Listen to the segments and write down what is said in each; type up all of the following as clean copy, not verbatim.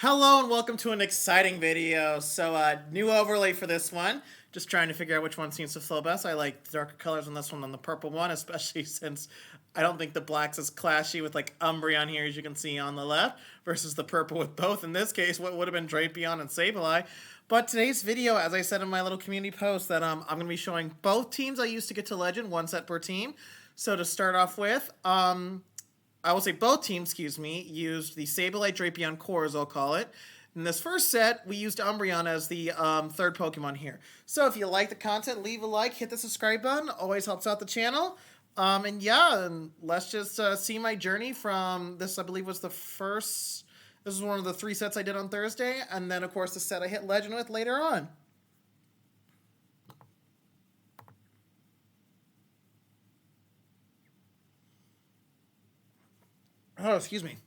Hello and welcome to an exciting video. New overlay for this one. Just trying to figure out which one seems to flow best. I like darker colors on this one than the purple one, especially since I don't think the black's as clashy with like Umbreon here, as you can see on the left, versus the purple with both. In this case, what would have been Drapion and Sableye. But today's video, as I said in my little community post, that I'm going to be showing both teams I used to get to Legend, one set per team. So to start off with, I will say both teams, used the Sableye Drapion core, as I'll call it. In this first set, we used Umbreon as the third Pokemon here. So if you like the content, leave a like, hit the subscribe button. Always helps out the channel. And let's just see my journey from this, I believe was the first... This is one of the 3 sets I did on Thursday. And then, of course, the set I hit Legend with later on. Oh, excuse me.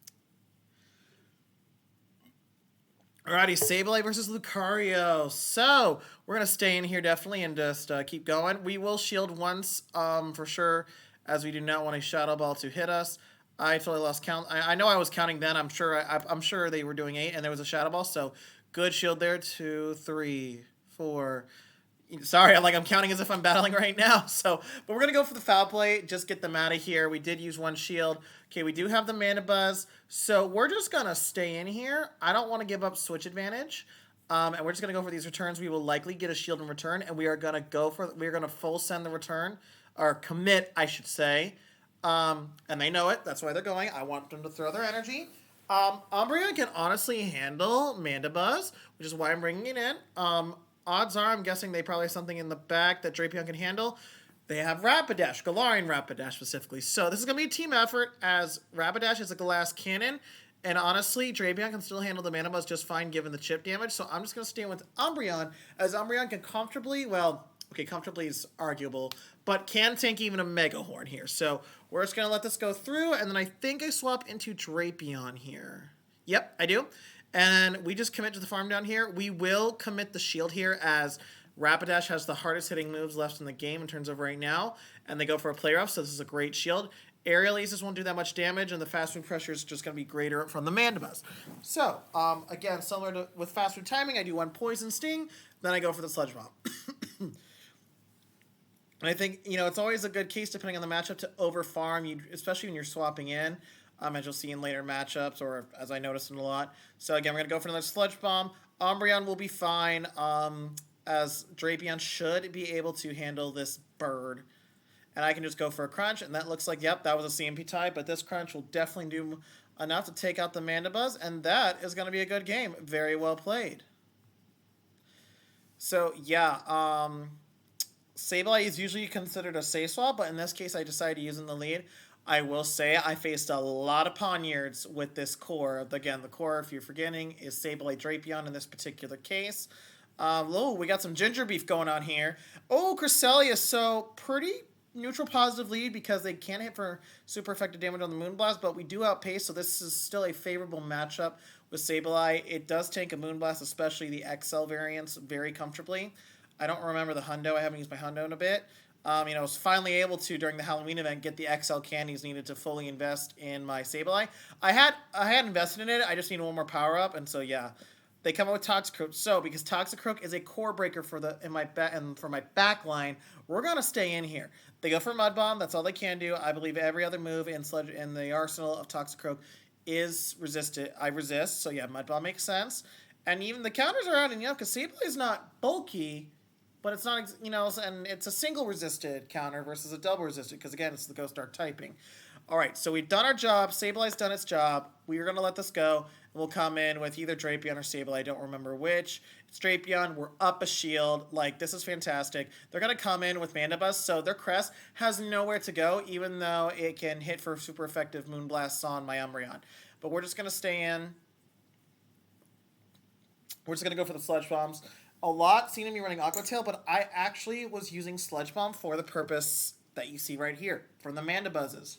Alrighty, Sableye versus Lucario. So, we're going to stay in here definitely and just keep going. We will shield once for sure, as we do not want a Shadow Ball to hit us. I totally lost count. I know I was counting then. I'm sure they were doing 8 and there was a Shadow Ball. So, good shield there. 2, 3, 4... Sorry, I'm counting as if I'm battling right now. But we're going to go for the Foul Play. Just get them out of here. We did use one shield. Okay, we do have the Mana Buzz. So we're just going to stay in here. I don't want to give up switch advantage. And we're just going to go for these returns. We will likely get a shield in return. And we are going to full send the return. Or commit, I should say. And they know it. That's why they're going. I want them to throw their energy. Umbreon can honestly handle Mana Buzz, which is why I'm bringing it in. Odds are, I'm guessing they probably have something in the back that Drapion can handle. They have Rapidash, Galarian Rapidash specifically. So this is going to be a team effort, as Rapidash is a glass cannon. And honestly, Drapion can still handle the Mana Buzz just fine given the chip damage. So I'm just going to stay with Umbreon, as Umbreon can comfortably, comfortably is arguable, but can tank even a Mega Horn here. So we're just going to let this go through, and then I think I swap into Drapion here. Yep, I do. And we just commit to the farm down here. We will commit the shield here, as Rapidash has the hardest hitting moves left in the game in terms of right now. And they go for a play rough, so this is a great shield. Aerial Aces won't do that much damage, and the fast move pressure is just going to be greater from the Mana Buzz. So, again, similar to with fast move timing, I do one Poison Sting, then I go for the Sludge Bomb. And I think, it's always a good case, depending on the matchup, to over-farm, especially when you're swapping in. As you'll see in later matchups, or as I noticed in a lot. So again, we're going to go for another Sludge Bomb. Umbreon will be fine, as Drapion should be able to handle this bird. And I can just go for a Crunch, and that looks like, yep, that was a CMP tie, but this Crunch will definitely do enough to take out the Mana Buzz, and that is going to be a good game. Very well played. So, yeah, Sableye is usually considered a safe swap, but in this case, I decided to use in the lead. I will say I faced a lot of Pawniards with this core. Again, the core, if you're forgetting, is Sableye Drapion in this particular case. We got some ginger beef going on here. Oh, Cresselia, so pretty neutral positive lead because they can't hit for super effective damage on the Moonblast, but we do outpace, so this is still a favorable matchup with Sableye. It does tank a Moonblast, especially the XL variants, very comfortably. I don't remember the Hundo. I haven't used my Hundo in a bit. I was finally able to, during the Halloween event, get the XL candies needed to fully invest in my Sableye. I had invested in it. I just need one more power up, and so yeah, they come up with Toxicroak. So because Toxicroak is a core breaker for my back line, we're gonna stay in here. They go for Mud Bomb. That's all they can do. I believe every other move in the arsenal of Toxicroak is resisted. I resist. So yeah, Mud Bomb makes sense. And even the counters are adding up because Sableye is not bulky. But it's not, and it's a single resisted counter versus a double resisted, because again, it's the Ghost Dark typing. All right, so we've done our job. Sableye's done its job. We are going to let this go, and we'll come in with either Drapion or Sableye. I don't remember which. It's Drapion. We're up a shield. This is fantastic. They're going to come in with Mana Buzz, so their crest has nowhere to go, even though it can hit for super effective Moonblasts on my Umbreon. But we're just going to stay in. We're just going to go for the Sludge Bombs. A lot seen me running Aqua Tail, but I actually was using Sludge Bomb for the purpose that you see right here, for the Mana Buzzes.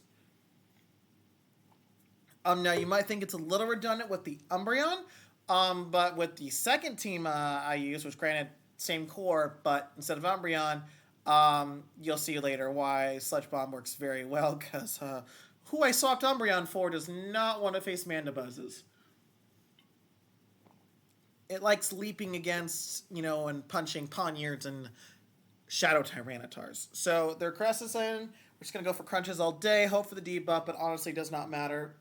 Now, you might think it's a little redundant with the Umbreon, but with the second team I used, which granted, same core, but instead of Umbreon, you'll see later why Sludge Bomb works very well, because who I swapped Umbreon for does not want to face Mana Buzzes. it likes leaping against, and punching Poniards and Shadow Tyrannitars. So their crest is in. We're just going to go for crunches all day, hope for the debuff, but honestly does not matter.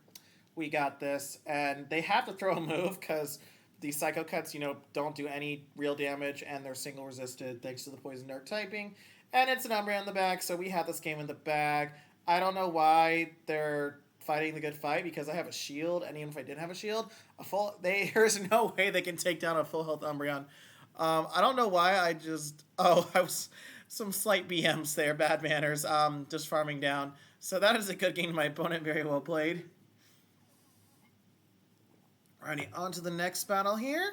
We got this. And they have to throw a move because these Psycho Cuts, don't do any real damage and they're single resisted thanks to the Poison Dark typing. And it's an Umbreon in the back, so we have this game in the bag. I don't know why they're fighting the good fight because I have a shield, and even if I didn't have a shield, there's no way they can take down a full health Umbreon. I don't know why I was some slight BMs there, bad manners, just farming down. So that is a good game. My opponent very well played. Alrighty, on to the next battle here.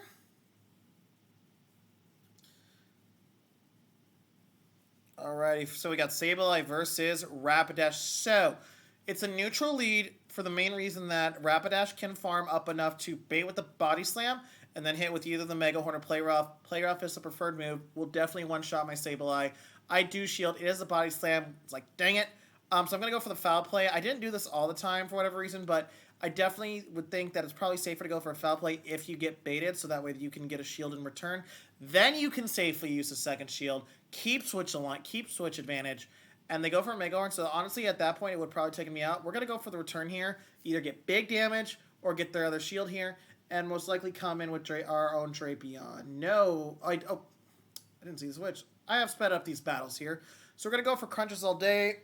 Alrighty, so we got Sableye versus Rapidash. So, it's a neutral lead for the main reason that Rapidash can farm up enough to bait with the Body Slam and then hit with either the Mega Horn or Play Rough. Play Rough is the preferred move. Will definitely one-shot my Sableye. I do shield. It is a Body Slam. It's like, dang it. So I'm going to go for the foul play. I didn't do this all the time for whatever reason, but I definitely would think that it's probably safer to go for a foul play if you get baited, so that way you can get a shield in return. Then you can safely use the second shield, keep switch advantage, and they go for a Mega Horn. So honestly, at that point, it would probably take me out. We're going to go for the return here, either get big damage or get their other shield here, and most likely come in with our own Drapion. No, I didn't see the switch. I have sped up these battles here. So we're going to go for crunches all day.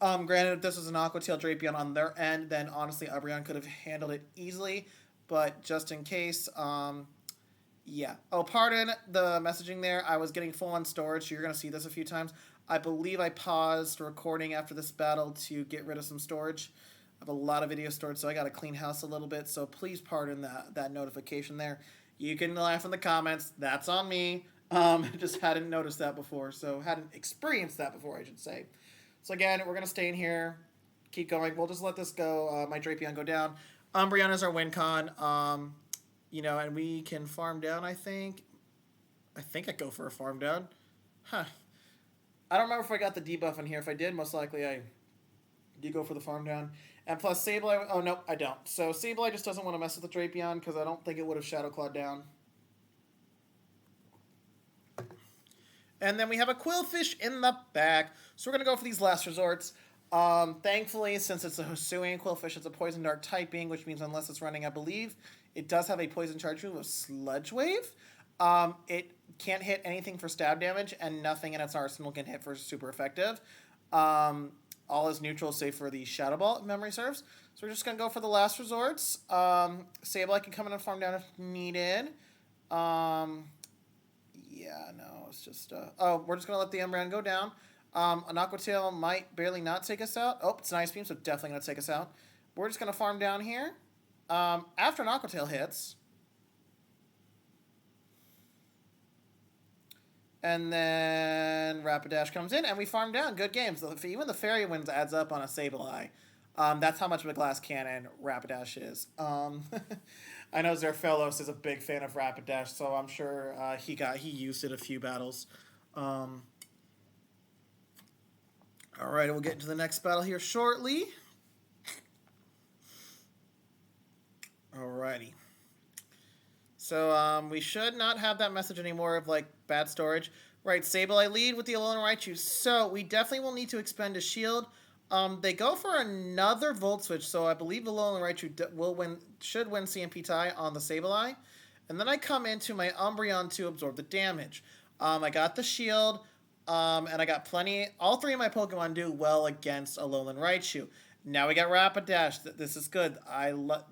Granted, if this was an Aqua Tail Drapion on their end, then honestly, Umbreon could have handled it easily. But just in case, yeah. Oh, pardon the messaging there. I was getting full on storage, so you're going to see this a few times. I believe I paused recording after this battle to get rid of some storage. I have a lot of video stored, so I got to clean house a little bit. So please pardon that notification there. You can laugh in the comments. That's on me. Just hadn't noticed that before, so hadn't experienced that before, I should say. So again, we're going to stay in here, keep going. We'll just let this go, my Drapion go down. Umbreon is our win con, and we can farm down, I think. I think I go for a farm down. Huh. I don't remember if I got the debuff in here. If I did, most likely I did go for the farm down. And plus Sableye, oh no, I don't. So Sableye just doesn't want to mess with the Drapion because I don't think it would have Shadow Clawed down. And then we have a Quillfish in the back. So we're going to go for these last resorts. Thankfully, since it's a Hisuian Quillfish, it's a Poison Dark typing, which means unless it's running, I believe, it does have a Poison Charge move of Sludge Wave. It can't hit anything for stab damage, and nothing in its arsenal can hit for super effective. All is neutral, save for the Shadow Ball, if memory serves. So we're just going to go for the last resorts. Sableye can come in and farm down if needed. Yeah, no, it's just... we're just going to let the Umbreon go down. An Aqua Tail might barely not take us out. Oh, it's an Ice Beam, so definitely going to take us out. We're just going to farm down here. After an Aqua Tail hits... And then Rapidash comes in, and we farm down. Good games. Even the Fairy Winds adds up on a Sableye. That's how much of a glass cannon Rapidash is. I know Zerfelos is a big fan of Rapidash, so I'm sure he used it a few battles. Alright, we'll get into the next battle here shortly. Alrighty. So, we should not have that message anymore of, bad storage. Right, Sableye lead with the Alolan Raichu. So, we definitely will need to expend a shield. They go for another Volt Switch, so I believe the Alolan Raichu should win CMP tie on the Sableye. And then I come into my Umbreon to absorb the damage. I got the shield, and I got plenty. All three of my Pokemon do well against Alolan Raichu. Now we got Rapidash. This is good.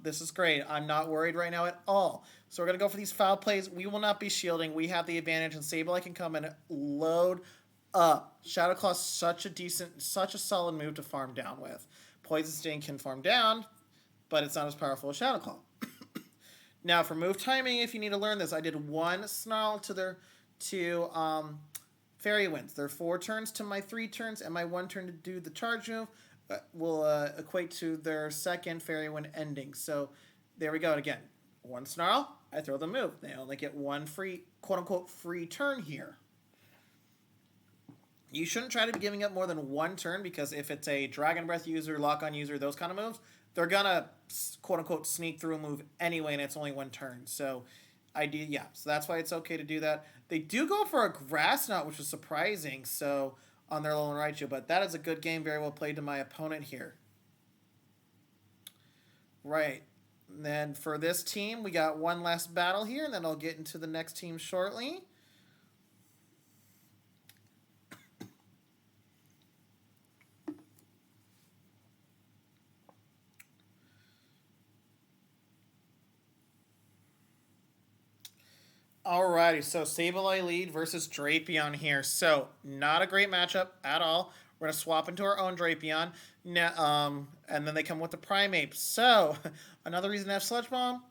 This is great. I'm not worried right now at all. So we're going to go for these foul plays. We will not be shielding. We have the advantage, and Sableye can come and load up. Shadow Claw is such a solid move to farm down with. Poison Sting can farm down, but it's not as powerful as Shadow Claw. Now, for move timing, if you need to learn this, I did one Snarl to Fairy Winds. There are 4 turns to my 3 turns, and my 1 turn to do the charge move will equate to their second Fairy Wind ending. So there we go. And again, 1 Snarl, I throw the move. They only get 1 free, quote-unquote, free turn here. You shouldn't try to be giving up more than 1 turn, because if it's a Dragon Breath user, Lock-On user, those kind of moves, they're going to, quote-unquote, sneak through a move anyway, and it's only 1 turn. So I do, yeah. So that's why it's okay to do that. They do go for a grass knot, which was surprising. So on their Alolan Raichu, but that is a good game, very well played to my opponent here. Right. And then for this team, we got one last battle here, and then I'll get into the next team shortly. Alrighty, so Sableye lead versus Drapion here. So, not a great matchup at all. We're going to swap into our own Drapion. And then they come with the Primeape. So, another reason to have Sludge Bomb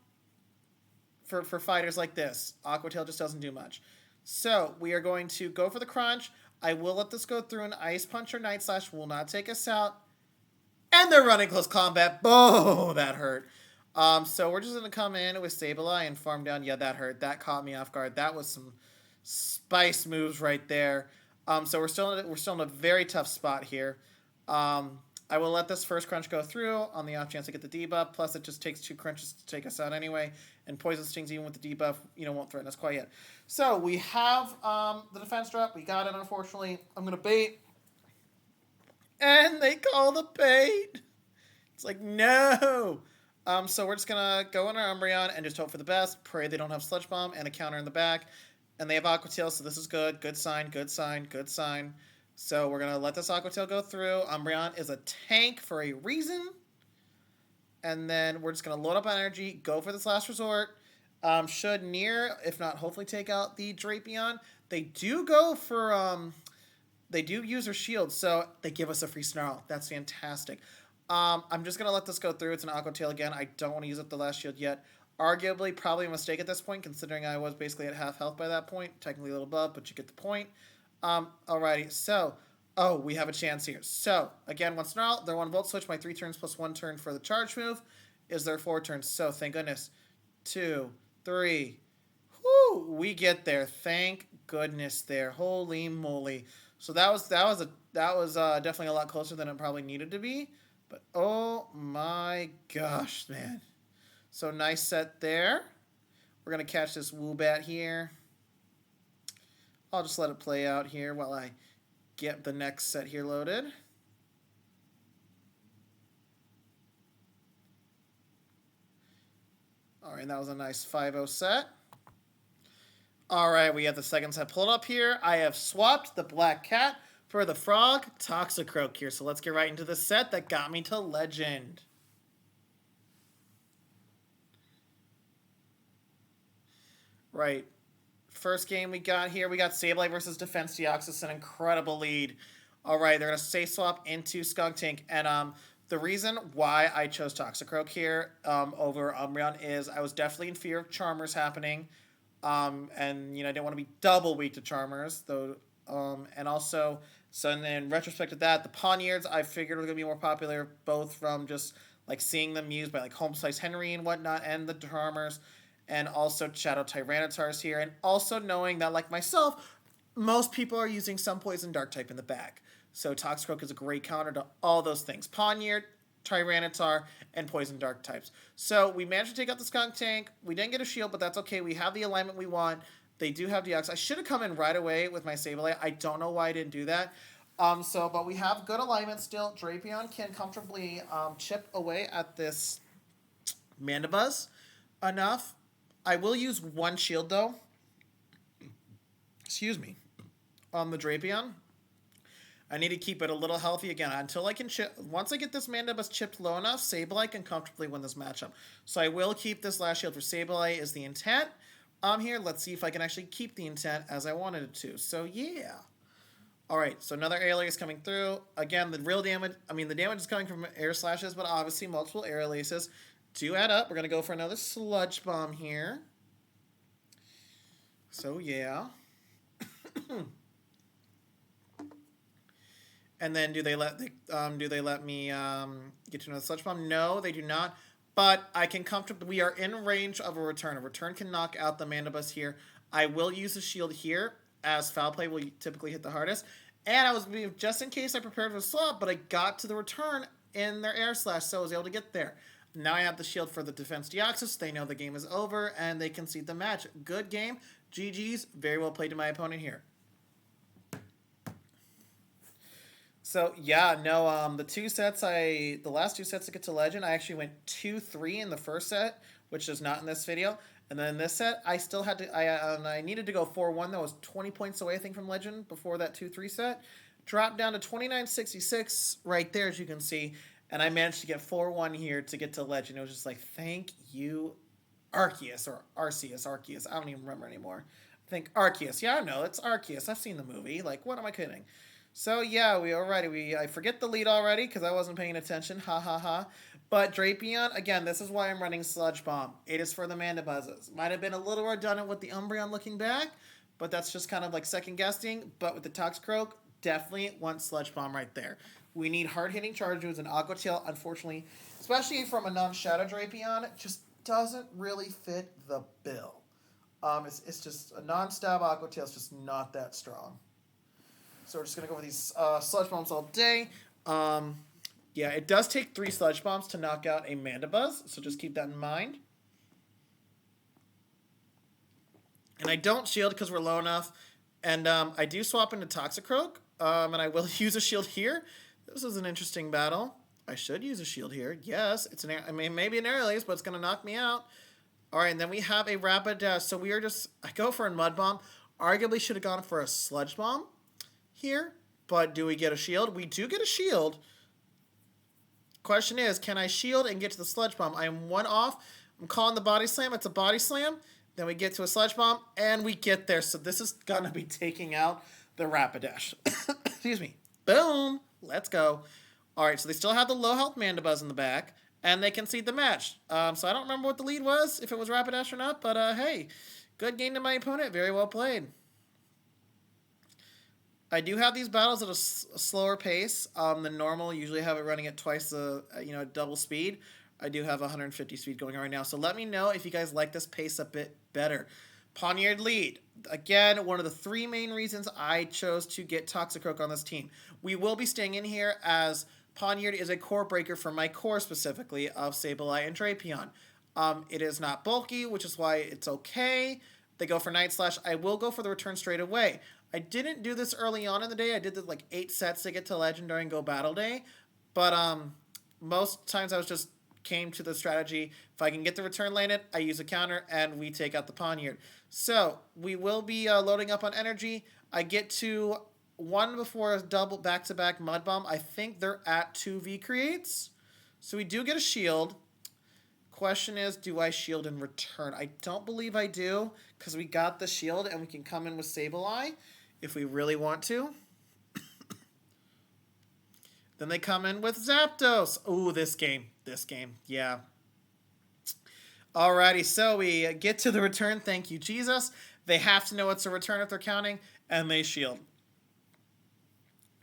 for fighters like this. Aqua Tail just doesn't do much. So, we are going to go for the Crunch. I will let this go through. An Ice Punch or Night Slash will not take us out. And they're running close combat. Oh, that hurt. So we're just going to come in with Sableye and farm down. Yeah, that hurt. That caught me off guard. That was some spice moves right there. So we're still in a very tough spot here. I will let this first crunch go through on the off chance I get the debuff. Plus, it just takes 2 crunches to take us out anyway. And Poison Stings, even with the debuff, won't threaten us quite yet. So we have the defense drop. We got it, unfortunately. I'm going to bait. And they call the bait. It's like, no. So we're just going to go in our Umbreon and just hope for the best. Pray they don't have Sludge Bomb and a counter in the back. And they have Aqua Tail, so this is good. Good sign, good sign, good sign. So we're going to let this Aqua Tail go through. Umbreon is a tank for a reason. And then we're just going to load up on energy, go for this last resort. Should near, if not hopefully, take out the Drapion. They do go for... they do use their shield, so they give us a free Snarl. That's fantastic. I'm just going to let this go through. It's an Aqua Tail again. I don't want to use up the last shield yet. Arguably, probably a mistake at this point, considering I was basically at half health by that point. Technically a little above, but you get the point. Alrighty, so... Oh, we have a chance here. So, again, 1 Snarl. Their 1 Volt Switch. My 3 turns plus 1 turn for the charge move is their 4 turns. So, thank goodness. 2, 3. Whoo! We get there. Thank goodness there. Holy moly. So that was definitely a lot closer than it probably needed to be. But oh my gosh, man. So nice set there. We're going to catch this Woobat here. I'll just let it play out here while I get the next set here loaded. All right, that was a nice 5-0 set. All right, we have the second set pulled up here. I have swapped the Black Cat for the Frog Toxicroak here. So let's get right into the set that got me to Legend. Right. First game we got here, we got Sableye versus Defense Deoxys, an incredible lead. All right, they're going to safe swap into Skuntank. And the reason why I chose Toxicroak here over Umbreon is I was definitely in fear of Charmers happening. And, I didn't want to be double weak to Charmers, though. And also, so in retrospect to that, the Pawniards I figured were going to be more popular, both from just, seeing them used by, Home Slice Henry and whatnot, and the Charmers. And also Shadow Tyrannotars here. And also knowing that, like myself, most people are using some Poison Dark type in the back. So Toxicroak is a great counter to all those things. Pawniard, Tyranitar, and Poison Dark types. So we managed to take out the Skuntank. We didn't get a shield, but that's okay. We have the alignment we want. They do have Deoxys. I should have come in right away with my Sableye. I don't know why I didn't do that. But we have good alignment still. Drapion can comfortably chip away at this Mandibuzz enough. I will use 1 shield, though. Excuse me. On the Drapion. I need to keep it a little healthy again until I can chip. Once I get this Mandibuzz chipped low enough, Sableye can comfortably win this matchup. So I will keep this last shield for Sableye is the intent. Here, let's see if I can actually keep the intent as I wanted it to. So yeah. Alright, so another alias coming through. Again, the real damage, the damage is coming from air slashes, but obviously multiple air aliases do add up. We're going to go for another Sludge Bomb here. So yeah. And then do they let me get to another Sludge Bomb? No, they do not. But I can comfortably... We are in range of a return. A return can knock out the Mandibuzz here. I will use the shield here, as Foul Play will typically hit the hardest. And I was... Just in case I prepared for a swap, but I got to the return in their Air Slash, so I was able to get there. Now I have the shield for the defense Deoxys. They know the game is over, and they concede the match. Good game. GG's. Very well played to my opponent here. So, yeah, no, the last two sets to get to Legend, I actually went 2-3 in the first set, which is not in this video. And then in this set, I still had to, I needed to go 4-1. That was 20 points away, I think, from Legend before that 2-3 set. Dropped down to 29.66 right there, as you can see. And I managed to get 4-1 here to get to Legend. It was just like, thank you, Arceus, or Arceus. I don't even remember anymore. I think Arceus. Yeah, I know, it's Arceus. I've seen the movie. Like, what am I kidding? So, yeah, I forget the lead already because I wasn't paying attention. Ha, ha, ha. But Drapion, again, this is why I'm running Sludge Bomb. It is for the Mandabuzzes. Might have been a little redundant with the Umbreon looking back, but that's just kind of like second guessing. But with the Toxicroak, definitely want Sludge Bomb right there. We need hard-hitting Charge Moves, and Aqua Tail, unfortunately, especially from a non-Shadow Drapion, just doesn't really fit the bill. It's just a non-stab Aqua Tail is just not that strong. So we're just going to go with these Sludge Bombs all day. Yeah, it does take 3 Sludge Bombs to knock out a Mandibuzz, so just keep that in mind. And I don't shield because we're low enough. And I do swap into Toxicroak, and I will use a shield here. This is an interesting battle. I should use a shield here. Yes, it's maybe an Air Lace, but it's going to knock me out. All right, and then we have a Rapidash. So I go for a Mud Bomb. Arguably should have gone for a Sludge Bomb here, but do we get a shield? We do get a shield. Question is, can I shield and get to the Sludge Bomb? I am 1 off. I'm calling the Body Slam. It's a Body Slam. Then we get to a Sludge Bomb, and we get there. So this is going to be taking out the Rapidash. Excuse me. Boom. Let's go. All right, so they still have the low health Mandibuzz in the back, and they concede the match. So I don't remember what the lead was, if it was Rapidash or not, but hey, good game to my opponent. Very well played. I do have these battles at a slower pace than normal. Usually have it running at twice double speed. I do have 150 speed going on right now. So let me know if you guys like this pace a bit better. Pawniard lead. Again, one of the 3 main reasons I chose to get Toxicroak on this team. We will be staying in here as Pawniard is a core breaker for my core specifically of Sableye and Drapion. It is not bulky, which is why it's okay. They go for Night Slash. I will go for the return straight away. I didn't do this early on in the day. I did like 8 sets to get to Legend during Go Battle Day. But most times I was just came to the strategy, if I can get the return landed, I use a counter, and we take out the Pawniard. So we will be loading up on energy. I get to 1 before a double back-to-back Mud Bomb. I think they're at 2 V-Creates. So we do get a shield. Question is, do I shield in return? I don't believe I do, because we got the shield, and we can come in with Sableye if we really want to. Then they come in with Zapdos. Ooh, this game, yeah. Alrighty, so we get to the return. Thank you, Jesus. They have to know it's a return if they're counting, and they shield.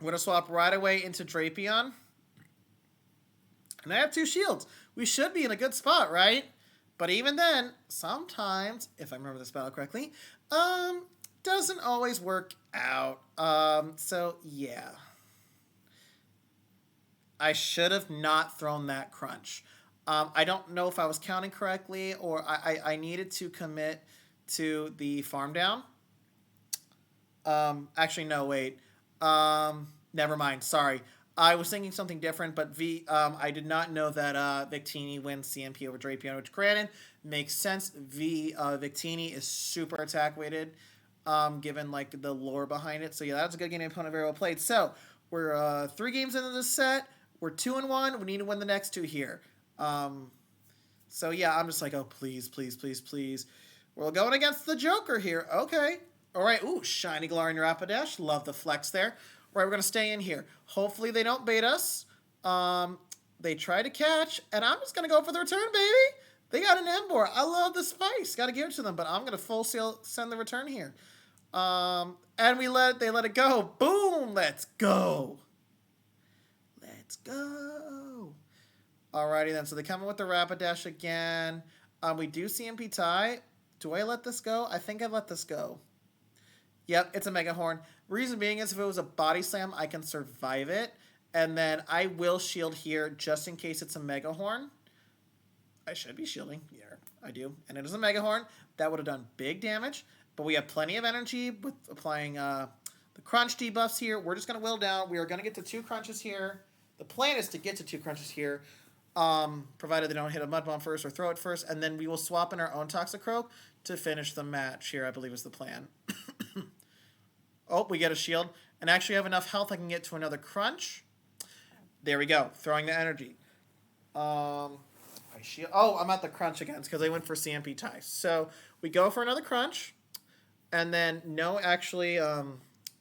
I'm going to swap right away into Drapion. And I have 2 shields. We should be in a good spot, right? But even then, sometimes, if I remember this battle correctly, doesn't always work out. So, yeah. I should have not thrown that crunch. I don't know if I was counting correctly or I needed to commit to the farm down. Actually, no, wait. Never mind. Sorry. I was thinking something different, but I did not know that Victini wins CMP over Drapion, which granted makes sense. Victini is super attack weighted, given like the lore behind it. So yeah, that's a good game. Opponent very well played. So we're 3 games into this set. We're 2-1. We need to win the next 2 here. So yeah, I'm just like, oh please, please, please, please. We're going against the Joker here. Okay. All right. Ooh, shiny Galarian Rapidash. Love the flex there. All right, we're gonna stay in here. Hopefully they don't bait us. They try to catch, and I'm just gonna go for the return, baby. They got an Emboar. I love the spice. Got to give it to them, but I'm gonna full sail send the return here. And they let it go. Boom. Let's go. Let's go. Alrighty then. So they come in with the Rapidash again. We do CMP tie. Do I let this go? I think I let this go. Yep, it's a Mega Horn. Reason being is if it was a Body Slam, I can survive it. And then I will shield here just in case it's a Mega Horn. I should be shielding. Yeah, I do. And it is a Mega Horn. That would have done big damage. But we have plenty of energy with applying the crunch debuffs here. We're just going to whittle down. We are going to get to 2 crunches here. The plan is to get to 2 crunches here, provided they don't hit a Mud Bomb first or throw it first. And then we will swap in our own Toxicroak to finish the match here, I believe is the plan. Oh, we get a shield. And actually have enough health I can get to another crunch. There we go. Throwing the energy. Shield. Oh, I'm at the crunch again because I went for CMP tie. So we go for another crunch. And then, no, actually,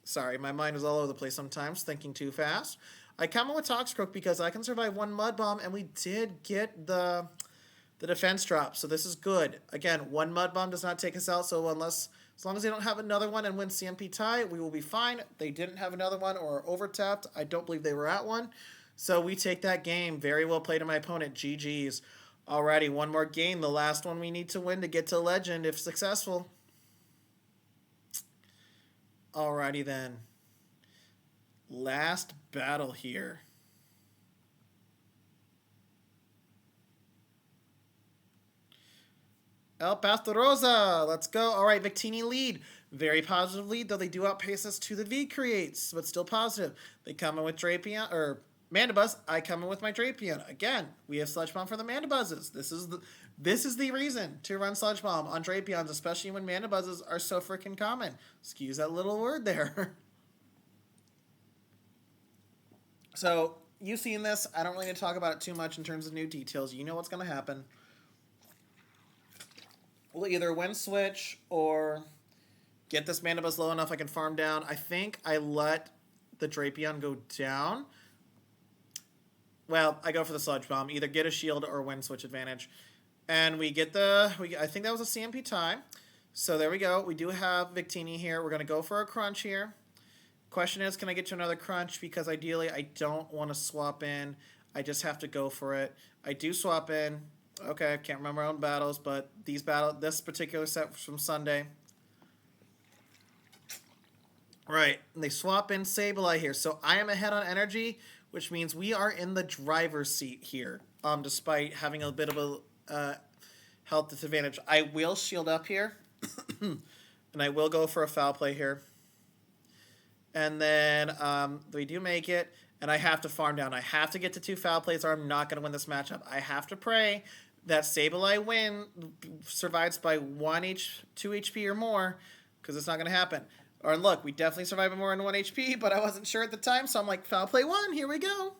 sorry, my mind is all over the place sometimes, thinking too fast. I come in with Toxicroak because I can survive 1 Mud Bomb, and we did get the defense drop. So this is good. Again, 1 Mud Bomb does not take us out, so as long as they don't have another one and win CMP tie, we will be fine. They didn't have another one or over-tapped. I don't believe they were at one. So we take that game. Very well played to my opponent. GG's. Alrighty, one more game. The last one we need to win to get to Legend if successful. Alrighty then. Last battle here. El Pastarosa. Let's go. All right, Victini lead. Very positive lead, though they do outpace us to the V creates, but still positive. They come in with Drapion, or Mandibuzz. I come in with my Drapion. Again, we have Sludge Bomb for the Mandibuzzes. This is the reason to run Sludge Bomb on Drapions, especially when Mandibuzzes are so freaking common. Excuse that little word there. So, you've seen this. I don't really need to talk about it too much in terms of new details. You know what's going to happen. We'll either win switch or get this Mandibuzz low enough I can farm down. I think I let the Drapion go down. Well, I go for the Sludge Bomb. Either get a shield or win switch advantage. And we get I think that was a CMP tie. So there we go. We do have Victini here. We're going to go for a crunch here. Question is, can I get to another crunch? Because ideally, I don't want to swap in. I just have to go for it. I do swap in. Okay, I can't remember my own battles, but this particular set was from Sunday. Right, and they swap in Sableye here. So I am ahead on energy, which means we are in the driver's seat here, despite having a bit of a health disadvantage. I will shield up here, and I will go for a foul play here. And then we do make it, and I have to farm down. I have to get to 2 foul plays, or I'm not going to win this matchup. I have to pray that Sableye survives by 2 HP or more, because it's not going to happen. Or look, we definitely survived more than 1 HP, but I wasn't sure at the time, so I'm like, foul play 1, here we go.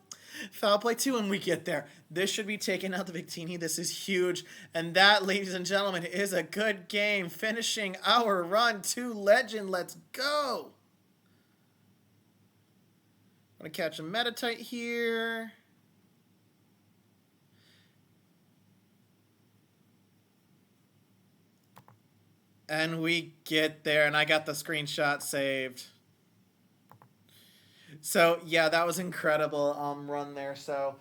Foul play 2, and we get there. This should be taking out the Victini. This is huge. And that, ladies and gentlemen, is a good game, finishing our run to Legend. Let's go. I'm going to catch a Metatite here. And we get there, and I got the screenshot saved. So, yeah, that was incredible run there. So,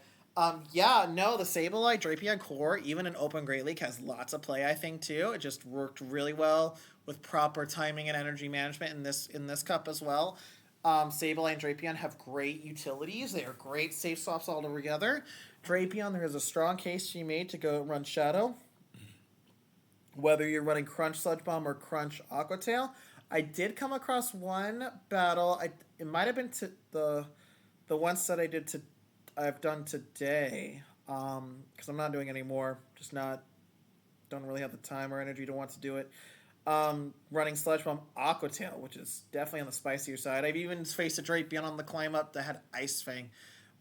yeah, no, the Sableye Drapion core, even in Open Great League, has lots of play, I think, too. It just worked really well with proper timing and energy management in this cup as well. Sableye and Drapion have great utilities. They are great safe swaps all together. Drapion, there is a strong case to be made to go run Shadow. Whether you're running Crunch Sludge Bomb or Crunch Aqua Tail. I did come across one battle. It might have been the one set I've done today. Because I'm not doing any more. Don't really have the time or energy to want to do it. Running Sludge Bomb Aqua Tail, which is definitely on the spicier side. I've even faced a Drapion on the climb up that had Ice Fang.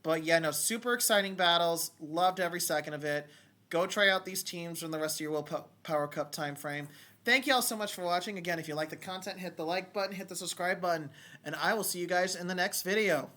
But yeah, no, super exciting battles. Loved every second of it. Go try out these teams in the rest of your Power Cup time frame. Thank you all so much for watching. Again, if you like the content, hit the like button, hit the subscribe button, and I will see you guys in the next video.